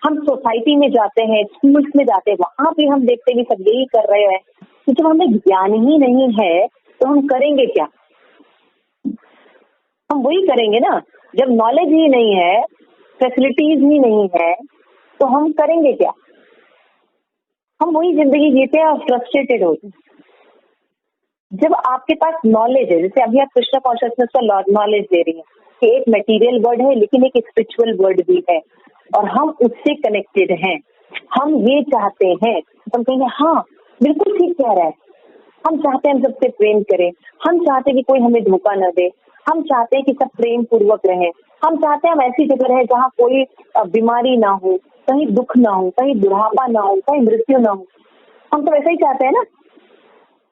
हम सोसाइटी में जाते हैं, स्कूल्स में जाते हैं, वहां भी हम देखते हैं कि सब यही कर रहे हैं। तो जब हमें ज्ञान ही नहीं है तो हम करेंगे क्या? हम वही करेंगे ना। जब नॉलेज ही नहीं है, फैसिलिटीज ही नहीं है, तो हम करेंगे क्या? हम वही जिंदगी जीते हैं और फ्रस्ट्रेटेड होते हैं। जब आपके पास नॉलेज है, जैसे अभी आप कृष्णा कॉन्शियसनेस का नॉलेज दे रही हैं कि एक मटेरियल वर्ड है लेकिन एक स्पिरिचुअल वर्ड भी है, और हम उससे कनेक्टेड हैं, हम ये चाहते हैं, हम कहेंगे हाँ बिल्कुल ठीक कह रहा है, हम चाहते हैं हम सबसे प्रेम करें, हम चाहते हैं कि कोई हमें धोखा न दे, हम चाहते हैं कि सब प्रेम पूर्वक रहें, हम चाहते हैं हम ऐसी जगह रहें जहाँ कोई बीमारी ना हो, कहीं दुख ना हो, कहीं बुढ़ापा ना हो, कहीं मृत्यु ना हो। हम तो वैसा ही चाहते हैं ना।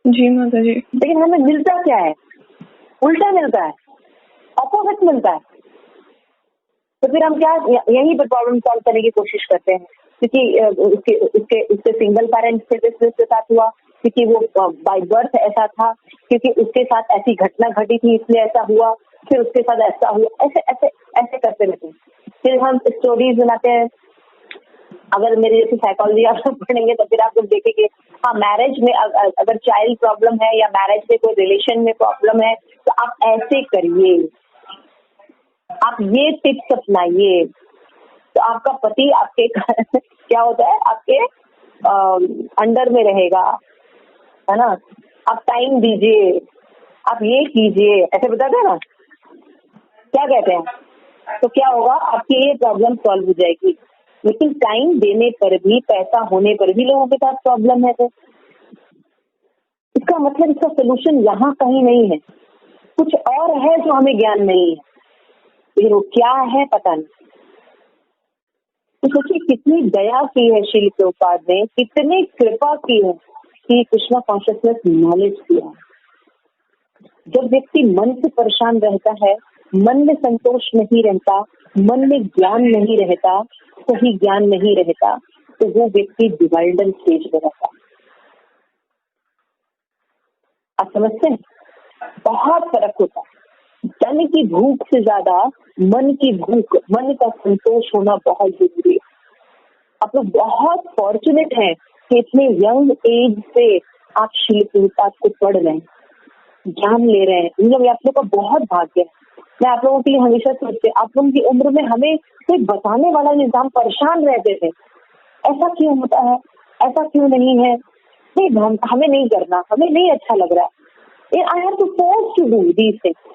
जी माता जी। लेकिन हमें मिलता क्या है? उल्टा मिलता है, अपोजिट मिलता है। तो फिर हम क्या यहीं पर प्रॉब्लम सॉल्व करने की कोशिश करते हैं, क्योंकि उसके सिंगल पेरेंट्स के साथ हुआ, क्योंकि वो बाय बर्थ ऐसा था, क्योंकि उसके साथ ऐसी घटना घटी थी इसलिए ऐसा हुआ, फिर उसके साथ ऐसा हुआ, ऐसे ऐसे ऐसे करते रहते हैं। फिर हम स्टोरीज बनाते हैं। अगर मेरे जैसे साइकोलॉजी आप पढ़ेंगे तो फिर आप लोग देखेंगे, हाँ मैरिज में अगर चाइल्ड प्रॉब्लम है या मैरिज में कोई रिलेशन में प्रॉब्लम है तो आप ऐसे करिए, आप ये टिप्स अपनाइए, तो आपका पति आपके क्या होता है, आपके अंडर में रहेगा, है ना, आप टाइम दीजिए, आप ये कीजिए, ऐसे बताते हैं ना, क्या कहते हैं, तो क्या होगा, आपकी ये प्रॉब्लम सॉल्व हो जाएगी। लेकिन टाइम देने पर भी, पैसा होने पर भी लोगों के साथ प्रॉब्लम है, तो इसका मतलब इसका सोल्यूशन यहाँ कहीं नहीं है, कुछ और है जो हमें ज्ञान नहीं है, लेकिन वो क्या है पता नहीं। तो सोचिए कितनी दया की है श्रील प्रभुपाद ने, कितनी कृपा की है कि कृष्णा कॉन्शियसनेस नॉलेज दिया। जब व्यक्ति मन से परेशान रहता है, मन में संतोष नहीं रहता, मन में ज्ञान नहीं रहता, सही ज्ञान नहीं रहता, तो वो व्यक्ति डिवाइडल स्टेज में रहता है। आप समझते हैं, बहुत फर्क होता है। धन की भूख से ज्यादा मन की भूख, मन का संतोष होना बहुत जरूरी है। आप लोग बहुत फॉर्चुनेट हैं कि इतने यंग एज से आप श्रील प्रभुपाद को पढ़ रहे हैं, ज्ञान ले रहे हैं, मतलब आप लोग का बहुत भाग्य है। मैं आप लोगों के लिए हमेशा सोचती, आप लोगों की उम्र में हमें कोई बताने वाला नहीं था, हम परेशान रहते थे, ऐसा क्यों होता है, ऐसा क्यों नहीं है, नहीं हमें नहीं करना, हमें नहीं अच्छा लग रहा है, I have to force to do these things.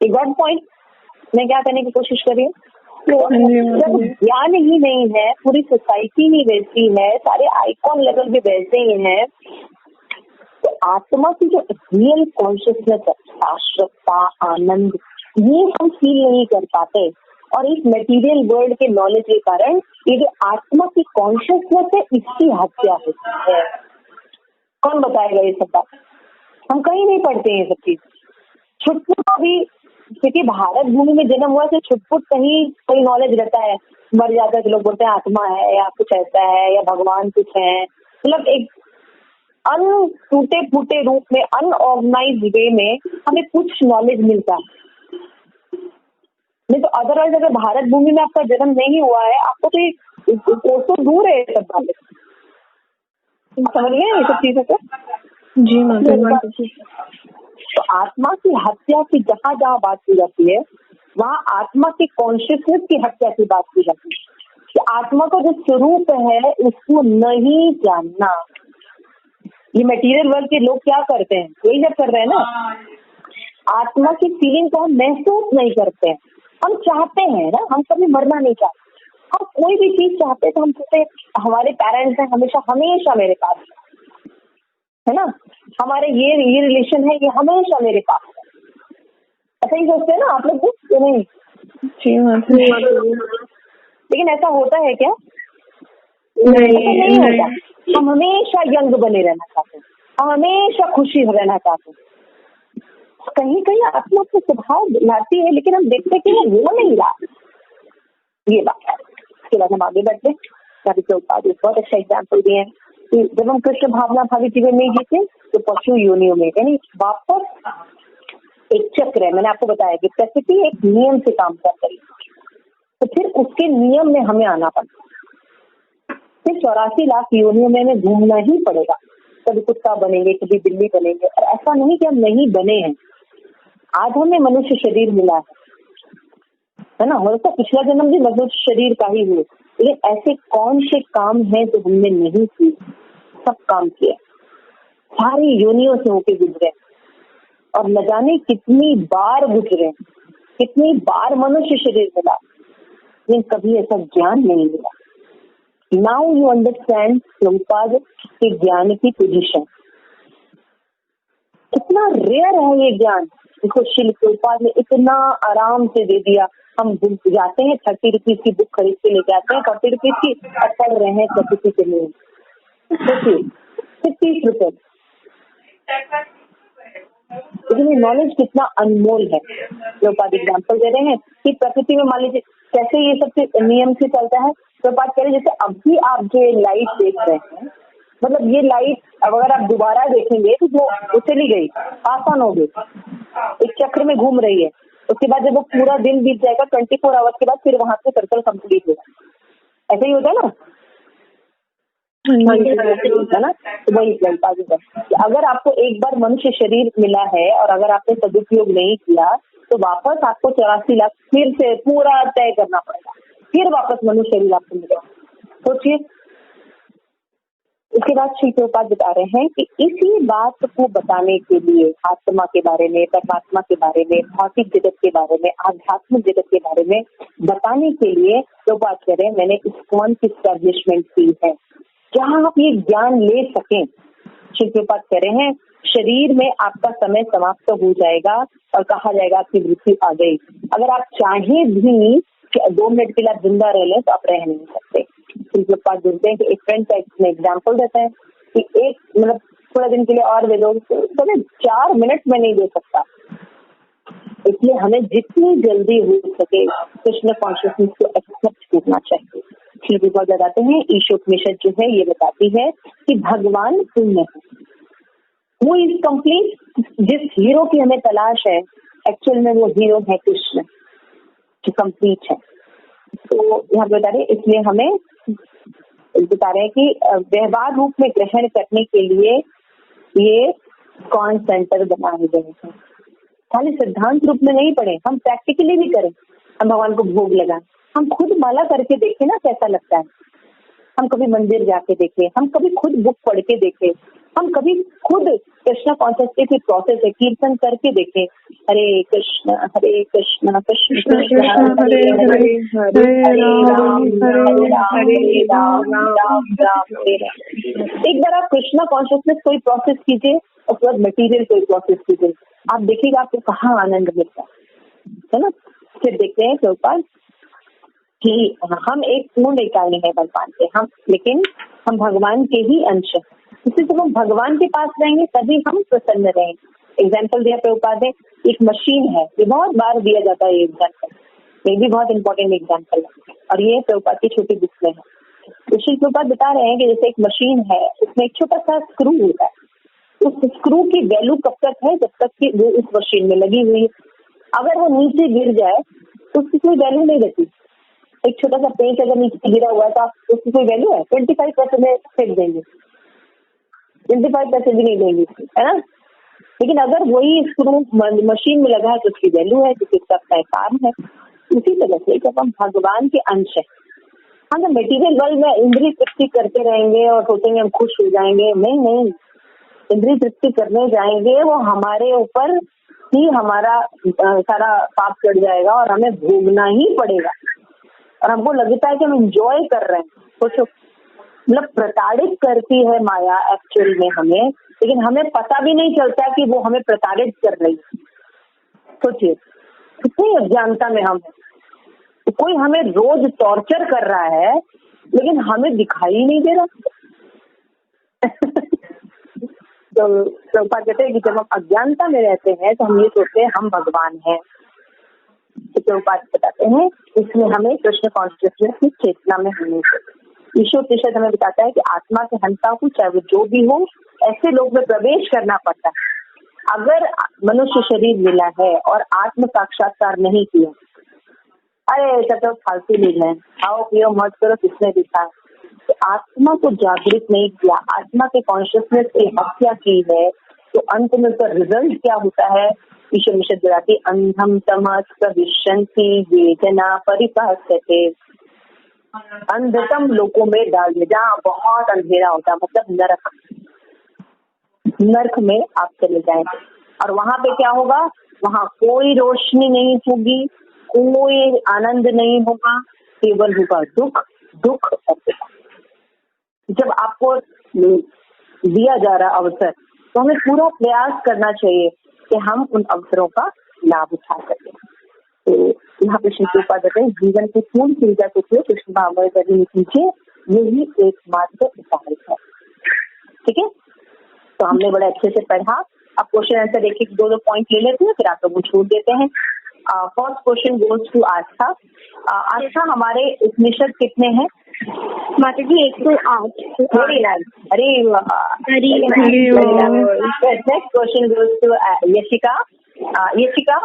Got point. मैं क्या करने की कोशिश कर रही हूँ, जब ज्ञान ही नहीं है, पूरी सोसाइटी ही वैसी है, सारे आइकॉन लेवल पे वैसे ही है, तो आत्मा की जो रियल कॉन्शियसनेस है, शाश्वतता, आनंद, ये हम फील नहीं कर पाते। और इस मटेरियल वर्ल्ड के नॉलेज के कारण ये जो आत्मा की कॉन्शियसनेस है, इसकी हत्या होती है। कौन बताएगा ये सब बात? हम कहीं नहीं पढ़ते हैं ये सब चीज। छुटपुट भी, क्योंकि भारत भूमि में जन्म हुआ तो छुटपुट कहीं कोई नॉलेज रहता है, मर जाता है तो लोग बोलते हैं आत्मा है या कुछ ऐसा है या भगवान कुछ है, मतलब एक टूटे फूटे रूप में, अनऑर्गेनाइज्ड वे में हमें कुछ नॉलेज मिलता है। नहीं तो अदरवाइज अगर भारत भूमि में आपका जन्म नहीं हुआ है, आपको तो कोसों दूर है सब बातें। समझ गए ये सब चीजें? तो जी माता। तो आत्मा की हत्या की जहाँ जहाँ बात की जाती है, वहाँ आत्मा की कॉन्शियसनेस की हत्या की बात की जाती है कि आत्मा का जो स्वरूप है उसको नहीं जानना। ये मटेरियल वर्ल्ड के लोग क्या करते हैं, यही सब कर रहे हैं ना, आत्मा की फीलिंग को हम महसूस नहीं करते हैं। हम चाहते हैं ना, हम कभी मरना नहीं चाहते, हम कोई भी चीज चाहते तो हम कहते हमारे पेरेंट्स हैं हमेशा मेरे पास है ना, हमारे ये रिलेशन है, ये हमेशा मेरे पास है, ऐसा ही सोचते हैं ना आप लोग भी नहीं? लेकिन ऐसा होता है क्या? नहीं होता। हम हमेशा यंग बने रहना चाहते हैं, हम हमेशा खुशी रहना चाहते हैं। कहीं कहीं आत्मा को स्वभाव लाती है, लेकिन हम देखते कि वो नहीं ला। ये बात है। इसके बाद हम आगे बढ़ते हैं। बहुत अच्छा एग्जाम्पल दिए हैं कि जब हम कृष्ण भावना भावी जीवन में जीते तो पशु योनियों में, यानी वापस एक चक्र है। मैंने आपको बताया कि प्रकृति एक नियम से काम करती है, तो फिर उसके नियम में हमें आना पड़ता है। फिर 84 लाख योनियों में हमें घूमना ही पड़ेगा। कभी कुत्ता बनेंगे, कभी बिल्ली बनेंगे, और ऐसा नहीं कि हम नहीं बने हैं। आज हमें मनुष्य शरीर मिला है ना, हो सकता पिछला जन्म भी मनुष्य शरीर का ही हुए, लेकिन ऐसे कौन से काम हैं जो हमने नहीं किए? सब काम किए, सारी योनियों से होके गुजरे, और न जाने कितनी बार गुजरे, कितनी बार मनुष्य शरीर मिला, लेकिन कभी ऐसा ज्ञान नहीं मिला। नाउ यू अंडरस्टैंड प्रभुपाद के ज्ञान की पोजीशन, कितना रेयर है ये ज्ञान, इसको श्रील प्रभुपाद ने इतना आराम से दे दिया। हम जाते हैं 30 रुपीज की बुक खरीद के लेके आते हैं, 40 रुपीज की, और पढ़ रहे हैं प्रकृति के लिए। सोचिए 30 रुपए, लेकिन ये नॉलेज कितना अनमोल है। प्रभुपाद एग्जाम्पल दे रहे हैं कि प्रकृति में मान लीजिए कैसे ये सब नियम से चलता है। प्रभुपाद कह रहे हैं जैसे अभी आप जो लाइट देख रहे हैं, मतलब ये लाइट अब अगर आप दोबारा देखेंगे तो वो चली गई, आसान हो गई, एक चक्र में घूम रही है। उसके बाद जब वो पूरा दिन बीत जाएगा 24 आवर्स के बाद, फिर वहां से सर्कल कंप्लीट होगा। ऐसा ही होता है ना, है ना? तो वही अगर आपको एक बार मनुष्य शरीर मिला है और अगर आपने सदुपयोग नहीं किया तो वापस आपको 84 लाख फिर से पूरा तय करना पड़ेगा, फिर वापस मनुष्य शरीर आपको मिलेगा। सोचिए उसके बाद श्री प्रभुपाद बता रहे हैं कि इसी बात को बताने के लिए, आत्मा के बारे में, परमात्मा के बारे में, भौतिक जगत के बारे में, आध्यात्मिक जगत के बारे में बताने के लिए प्रभुपाद कह रहे हैं मैंने इस्कॉन की एस्टैब्लिशमेंट की है, जहाँ आप ये ज्ञान ले सकें। श्री प्रभुपाद कह रहे हैं शरीर में आपका समय समाप्त हो जाएगा और कहा जाएगा आपकी मृत्यु आ गई। अगर आप चाहे भी 2 मिनट के लिए आप जिंदा रह लें तो आप रह नहीं सकते। श्री प्रभुपाद बोलते हैं कि एक फ्रेंड का एग्जाम्पल देते हैं कि एक मतलब थोड़ा दिन के लिए और दे दो तो 4 मिनट में नहीं दे सकता। इसलिए हमें जितनी जल्दी हो सके कृष्ण कॉन्शियसनेस को एक्सेप्ट करना चाहिए। श्री प्रभुपाद बताते हैं ईशोपनिषद जो है ये बताती है कि भगवान पुण्य है, वो इज कंप्लीट। जिस हीरो की हमें तलाश है एक्चुअल में वो हीरो है कृष्ण जो कंप्लीट है। तो यहाँ बता रहे इसलिए हमें बता रहे हैं कि व्यवहार रूप में ग्रहण करने के लिए ये कौन सेंटर बनाए गए हैं। खाली सिद्धांत रूप में नहीं पढ़े, हम प्रैक्टिकली भी करें। हम भगवान को भोग लगाएं, हम खुद माला करके देखें ना कैसा लगता है। हम कभी मंदिर जाके देखें, हम कभी खुद बुक पढ़ के देखें, हम कभी खुद कृष्ण कॉन्शियसनेस की प्रोसेस है कीर्तन करके देखें। हरे कृष्ण कृष्ण कृष्ण हरे हरे हरे राम हरे राम राम राम हरे राम। एक बार आप कृष्ण कॉन्शियसनेस कोई प्रोसेस कीजिए और उसके बाद मटीरियल कोई प्रोसेस कीजिए, आप देखिएगा आपको कहाँ आनंद मिलता है ना। फिर देखते हैं प्रभुपाद कि हम एक पूर्ण इकाई है भगवान के, हम लेकिन हम भगवान के ही अंश हैं। इसलिए जब हम भगवान के पास रहेंगे तभी हम प्रसन्न रहेंगे। एग्जाम्पल दिया प्रभुपाद ने, एक मशीन है, ये बहुत बार दिया जाता है ये एग्जाम्पल, ये भी बहुत इंपॉर्टेंट एग्जाम्पल है और ये प्रभुपाद की छोटी बुक में है। तो श्री प्रभुपाद बता रहे हैं कि जैसे एक मशीन है, उसमें एक छोटा सा स्क्रू होता है, उस स्क्रू की वैल्यू कब तक है जब तक कि वो उस मशीन में लगी हुई है। अगर वो नीचे गिर जाए तो उसकी कोई वैल्यू नहीं रहती। एक छोटा सा पेंच अगर नीचे गिरा हुआ था उसकी कोई वैल्यू है? 25% में फेंक देंगे, 25% भी नहीं देंगे, है ना। लेकिन अगर वही स्क्रू मशीन में लगा है तो उसकी वैल्यू है, क्योंकि उसका अपना काम है। उसी तरह से जब हम भगवान के अंश है, हम तो मेटीरियल वर्ल्ड में इंद्रिय तृप्ति करते रहेंगे और सोचेंगे हम खुश हो जाएंगे, नहीं। इंद्रिय तृप्ति करने जाएंगे वो हमारे ऊपर ही हमारा सारा पाप चढ़ जाएगा और हमें भोगना ही पड़ेगा। और हमको लगता है कि हम एंजॉय कर रहे हैं, सोचो, मतलब प्रताड़ित करती है माया एक्चुअल में हमें, लेकिन हमें पता भी नहीं चलता कि वो हमें प्रताड़ित कर रही है। सोचिए कितनी अज्ञानता में हम हैं। कोई हमें रोज टॉर्चर कर रहा है लेकिन हमें दिखाई नहीं दे रहा। तो प्रभुपाद कहते हैं कि जब हम अज्ञानता में रहते हैं तो हम ये सोचते हैं हम भगवान हैं। तो प्रभुपाद बताते हैं इसमें हमें कृष्ण कॉन्शियसनेस की चेतना में होने चाहिए। ईशोपनिषद हमें बताता है कि आत्मा के हंता को चाहे वो जो भी हो ऐसे लोग में प्रवेश करना पड़ता है। अगर मनुष्य शरीर मिला है और आत्म साक्षात्कार नहीं किया, अरे तो फालतू नहीं है, खाओ पियो मत करो, किसने दिखा। तो आत्मा को जागृत नहीं किया, आत्मा के कॉन्शियसनेस की हत्या की है, तो अंत में उसका रिजल्ट क्या होता है। ईशोपनिषद बताती अंधम तमस प्रविशन्ति वेदना परिपास्यते, अंधतम लोकों में डाल दिया, जहाँ बहुत अंधेरा होता है, मतलब नरक में आप चले जाएंगे। और वहां पे क्या होगा, वहां कोई रोशनी नहीं होगी, कोई आनंद नहीं होगा, केवल होगा दुख दुख और दुख। जब आपको दिया जा रहा अवसर तो हमें पूरा प्रयास करना चाहिए कि हम उन अवसरों का लाभ उठा सकें। तो यहाँ पे श्री प्रभुपाद कहते हैं जीवन की पूर्ण सुविधा के लिए कृष्ण भावना करने कीजिए, यही एकमात्र उपाय है। ठीक है, तो हमने बड़े अच्छे से पढ़ा। अब क्वेश्चन आंसर एक एक दो पॉइंट ले लेते हैं, फिर आप लोग छोड़ देते हैं। First question goes to Aastha. Aastha हमारे उपनिषद कितने हैं माता जी? 108। अरे next question goes to Yashika. Yashika,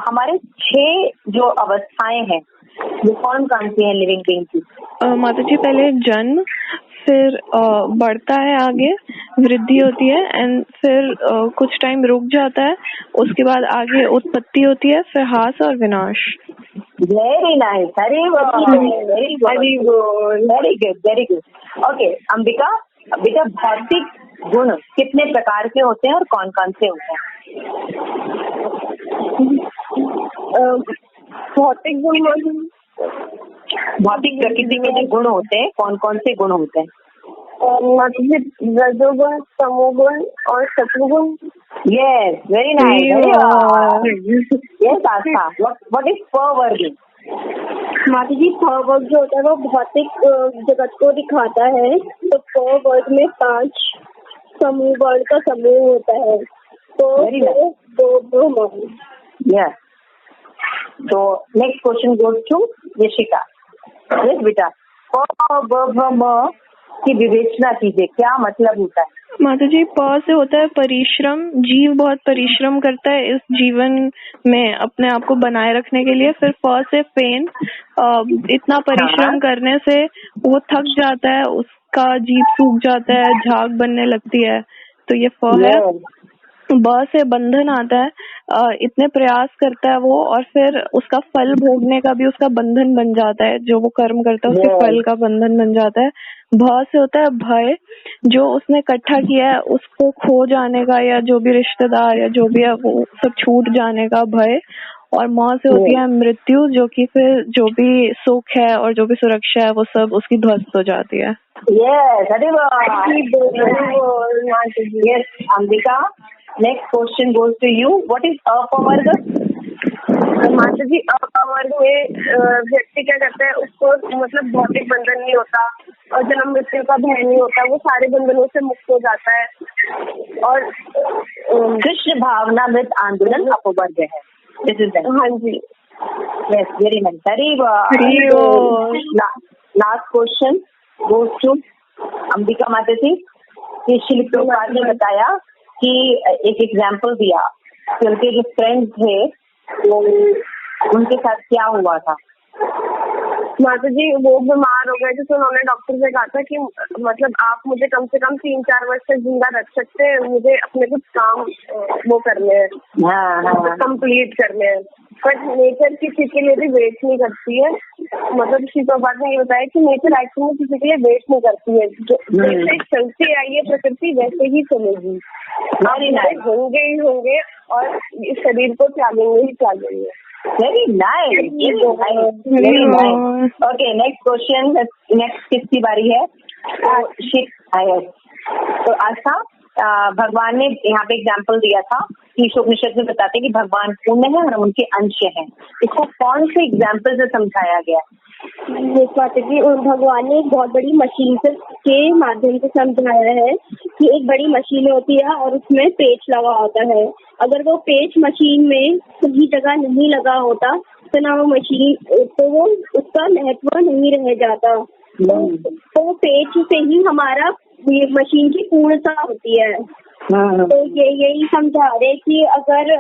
हमारे 6 जो अवस्थाएं हैं वो कौन कौन सी हैं लिविंग बीइंग की? माता जी पहले जन्म, फिर बढ़ता है, आगे वृद्धि होती है, एंड फिर कुछ टाइम रुक जाता है, उसके बाद आगे उत्पत्ति होती है, फिर हास और विनाश। Very nice, very good. Okay, Ambika, बेटा भौतिक गुण कितने प्रकार के होते हैं और कौन कौन से होते हैं? भौतिक गुण भौतिक प्रकृति में जो गुण होते हैं कौन कौन से गुण होते हैं? रजोगुण, तमोगुण और सत्वगुण। Yes, very nice. Yes Aastha, what is पवर्ग? माता जी पवर्ग जो होता है वो भौतिक जगत को दिखाता है। तो पवर्ग में 5 समूह वर्ग का समूह होता है। तो दो यस। तो next question goes to Yashika. Yes बेटा, प की विवेचना कीजिए, क्या मतलब होता है? माता जी प से होता है परिश्रम। जीव बहुत परिश्रम करता है इस जीवन में अपने आप को बनाए रखने के लिए। फिर फ से फेन, इतना परिश्रम करने से वो थक जाता है, उसका जीभ सूख जाता है, झाग बनने लगती है, तो ये फ है। ब से बंधन आता है, इतने प्रयास करता है वो और फिर उसका फल भोगने का भी उसका बंधन बन जाता है, जो वो कर्म करता है उसके फल का बंधन बन जाता है। भ से होता है भय, जो उसने इकट्ठा किया है उसको खो जाने का, या जो भी रिश्तेदार या जो भी है वो सब छूट जाने का भय। और म से होती है मृत्यु, जो कि फिर जो भी सुख है और जो भी सुरक्षा है वो सब उसकी ध्वस्त हो जाती है। Yes, Ambika, next question goes to you. What is अपवर्ग? माता जी अपवर्ग में व्यक्ति क्या करता है, उसको मतलब भौतिक बंधन नहीं होता और जन्म मृत्यु का भय नहीं होता, वो सारे बंधनों से मुक्त हो जाता है। और कृष्ण भावनामृत आंदोलन अपवर्ग है। हाँ जी, yes, very nice. Last question goes to Ambika माता जी। श्री प्रभुपाद ने बताया कि एक एग्जाम्पल दिया कि उनके जो फ्रेंड्स थे वो उनके साथ क्या हुआ था। माता जी वो बीमार हो गए थे, तो उन्होंने डॉक्टर से कहा था कि मतलब आप मुझे कम से कम 3-4 वर्ष तक जिंदा रख सकते हैं, मुझे अपने कुछ काम वो करने हैं, कंप्लीट करने हैं। पर नेचर किसी के लिए भी वेट नहीं करती है। मतलब श्री प्रभुपाद ने ये बताया कि नेचर एक्चुअली में किसी के लिए वेट नहीं करती है। जो जैसे चलती आई है प्रकृति वैसे ही चलेगी, होंगे ही होंगे और इस शरीर को त्यागेंगे ही त्यागेंगे। Very nice, very nice. Okay, next question. Next किसकी बारी है? तो आस्था, भगवान ने यहाँ पे एग्जाम्पल दिया था कि उपनिषद में बताते हैं कि भगवान पूर्ण है और उनके अंश हैं। इसको कौन से एग्जाम्पल से समझाया गया? भगवान ने एक बहुत बड़ी मशीन के माध्यम से समझाया है कि एक बड़ी मशीन होती है और उसमें पेच लगा होता है। अगर वो पेच मशीन में सही जगह नहीं लगा होता तो ना वो मशीन, तो वो उसका महत्व नहीं रह जाता। तो वो पेच से ही हमारा ये मशीन की पूर्णता होती है। तो यही समझा रहे कि अगर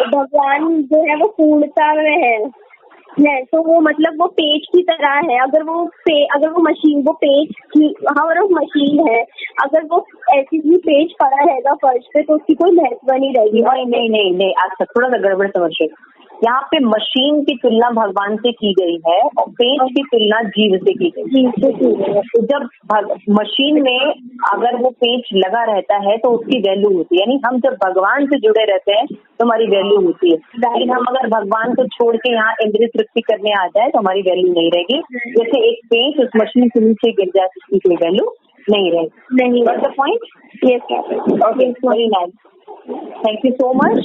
भगवान जो है वो पूर्णता में है तो वो मतलब वो पेज की तरह है। अगर वो मशीन, वो पेज की और मशीन है, अगर वो ऐसी ही पेज पड़ा रहेगा फर्श पे तो उसकी कोई महत्व नहीं रहेगी। नहीं, आज थोड़ा सा गड़बड़ समझिए। यहाँ पे मशीन की तुलना भगवान से की गई है और पेज की तुलना जीव से की गई है। तो जब मशीन में अगर वो पेज लगा रहता है तो उसकी वैल्यू होती है, यानी हम जब भगवान से जुड़े रहते हैं तो हमारी वैल्यू होती है। लेकिन हम अगर भगवान को छोड़ के यहाँ इंद्रिय तृप्ति करने आ जाए तो हमारी वैल्यू नहीं रहेगी। जैसे एक पेज उस मशीन के नीचे गिर जाए उसकी कोई वैल्यू नहीं रहेगी। Got the point? Yes, okay, very nice. Thank you so much.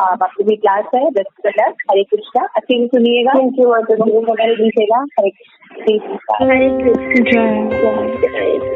आपकी भी क्लास है, बेस्ट ऑफ लक। हरे कृष्णा, अच्छे से सुनिएगा। थैंक यू वगैरह दीजिएगा। हरे कृष्णा। जय।